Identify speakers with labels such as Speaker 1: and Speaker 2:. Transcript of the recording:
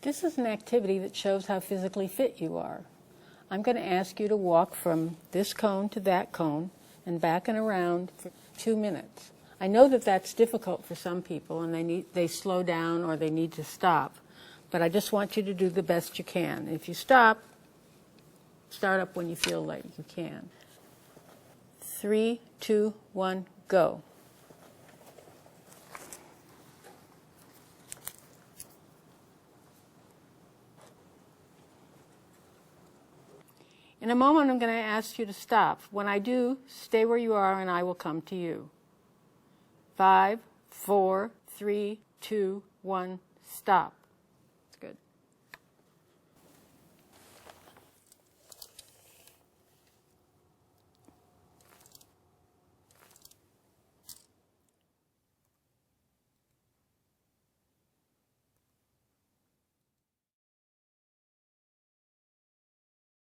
Speaker 1: This is an activity that shows how physically fit you are. I'm going to ask you to walk from this cone to that cone and back and around for 2 minutes. I know that that's difficult for some people and they slow down or they need to stop, but I just want you to do the best you can. If you stop, start up when you feel like you can. 3, 2, 1, go. In a moment, I'm going to ask you to stop. When I do, stay where you are and I will come to you. 5, 4, 3, 2, 1, stop.